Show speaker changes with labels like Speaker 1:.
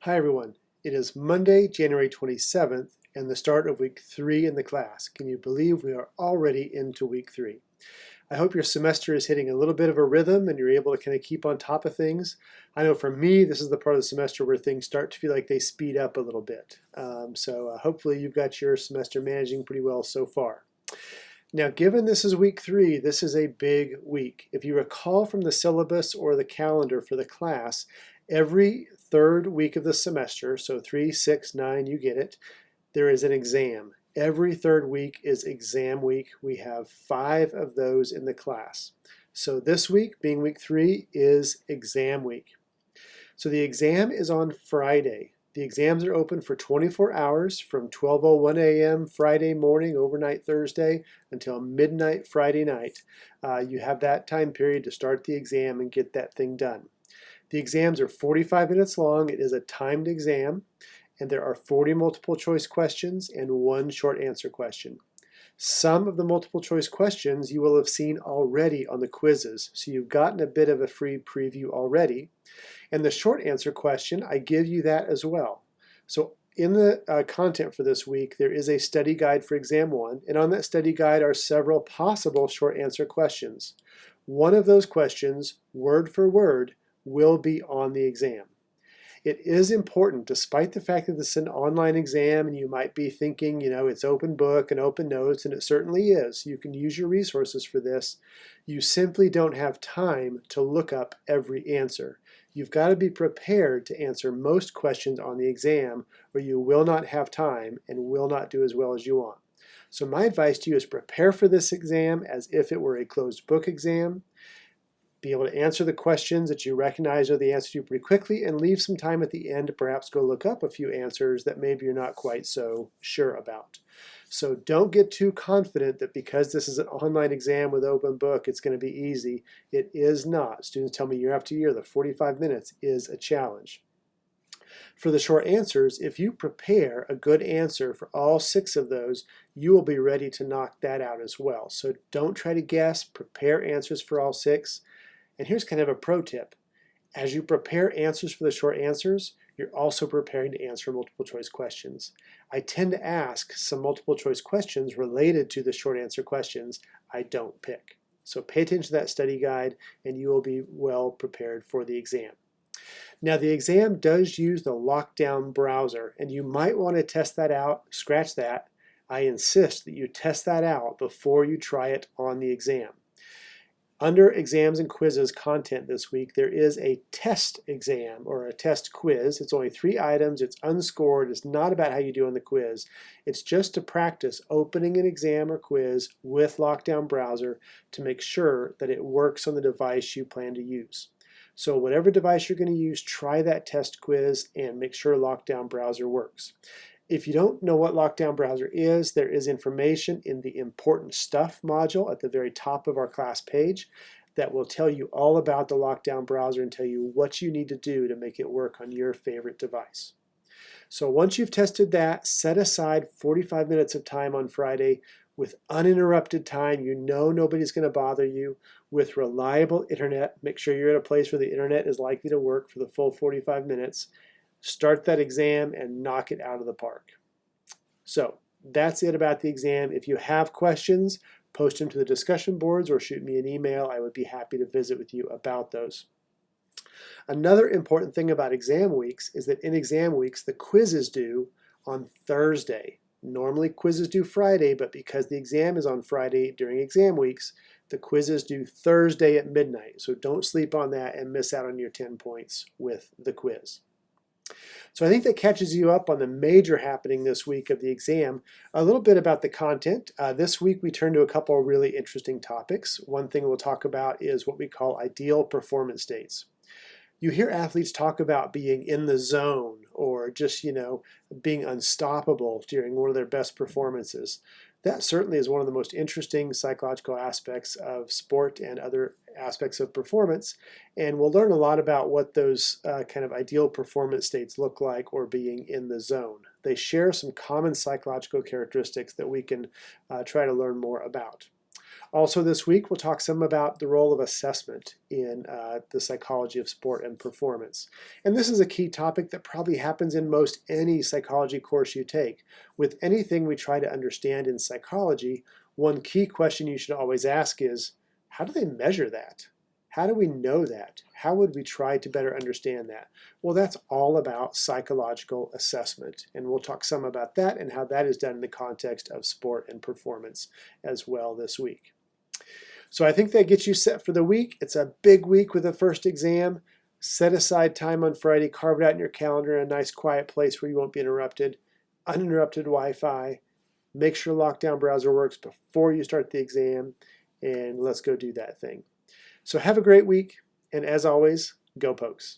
Speaker 1: Hi everyone. It is Monday, January 27th, and the start of week 3 in the class. Can you believe we are already into week 3? I hope your semester is hitting a little bit of a rhythm and you're able to kind of keep on top of things. I know for me, this is the part of the semester where things start to feel like they speed up a little bit. So hopefully you've got your semester managing pretty well so far. Now, given this is week 3, this is a big week. If you recall from the syllabus or the calendar for the class, every third week of the semester, so 3, 6, 9, you get it, there is an exam. Every third week is exam week. We have 5 of those in the class. So this week, being week 3, is exam week. So the exam is on Friday. The exams are open for 24 hours from 12:01 a.m. Friday morning, overnight Thursday, until midnight Friday night. You have that time period to start the exam and get that thing done. The exams are 45 minutes long. It is a timed exam, and there are 40 multiple choice questions and 1 short answer question. Some of the multiple choice questions you will have seen already on the quizzes, so you've gotten a bit of a free preview already. And the short answer question, I give you that as well. So in the content for this week, there is a study guide for exam 1, and on that study guide are several possible short answer questions. One of those questions, word for word, will be on the exam. It is important, despite the fact that this is an online exam and you might be thinking, it's open book and open notes, and it certainly is. You can use your resources for this. You simply don't have time to look up every answer. You've got to be prepared to answer most questions on the exam, or you will not have time and will not do as well as you want. So my advice to you is prepare for this exam as if it were a closed book exam. Be able to answer the questions that you recognize are the answer to pretty quickly, and leave some time at the end to perhaps go look up a few answers that maybe you're not quite so sure about. So don't get too confident that because this is an online exam with open book, it's going to be easy. It is not. Students tell me year after year that 45 minutes is a challenge. For the short answers, if you prepare a good answer for all 6 of those, you will be ready to knock that out as well. So don't try to guess, prepare answers for all 6. And here's kind of a pro tip. As you prepare answers for the short answers, you're also preparing to answer multiple choice questions. I tend to ask some multiple choice questions related to the short answer questions I don't pick. So pay attention to that study guide and you will be well prepared for the exam. Now the exam does use the Lockdown browser, and you might want to test that out, scratch that. I insist that you test that out before you try it on the exam. Under exams and quizzes content this week, there is a test exam or a test quiz. It's only 3 items. It's unscored. It's not about how you do on the quiz. It's just to practice opening an exam or quiz with Lockdown browser to make sure that it works on the device you plan to use. So whatever device you're going to use, try that test quiz and make sure Lockdown browser works. If you don't know what Lockdown browser is, there is information in the Important Stuff module at the very top of our class page that will tell you all about the Lockdown browser and tell you what you need to do to make it work on your favorite device. So once you've tested that, set aside 45 minutes of time on Friday with uninterrupted time. You know nobody's going to bother you, with reliable internet. Make sure you're at a place where the internet is likely to work for the full 45 minutes. Start that exam and knock it out of the park. So that's it about the exam. If you have questions, post them to the discussion boards or shoot me an email. I would be happy to visit with you about those. Another important thing about exam weeks is that in exam weeks, the quizzes due on Thursday. Normally quizzes due Friday, but because the exam is on Friday during exam weeks, the quizzes due Thursday at midnight. So don't sleep on that and miss out on your 10 points with the quiz. So I think that catches you up on the major happening this week of the exam. A little bit about the content. This week we turn to a couple of really interesting topics. One thing we'll talk about is what we call ideal performance states. You hear athletes talk about being in the zone or just, being unstoppable during one of their best performances. That certainly is one of the most interesting psychological aspects of sport and other aspects of performance. And we'll learn a lot about what those kind of ideal performance states look like, or being in the zone. They share some common psychological characteristics that we can try to learn more about. Also this week, we'll talk some about the role of assessment in the psychology of sport and performance. And this is a key topic that probably happens in most any psychology course you take. With anything we try to understand in psychology, one key question you should always ask is, how do they measure that? How do we know that? How would we try to better understand that? Well, that's all about psychological assessment. And we'll talk some about that and how that is done in the context of sport and performance as well this week. So I think that gets you set for the week. It's a big week with the first exam. Set aside time on Friday, carve it out in your calendar in a nice quiet place where you won't be interrupted. Uninterrupted Wi-Fi. Make sure Lockdown Browser works before you start the exam, and let's go do that thing. So have a great week, and as always, go Pokes.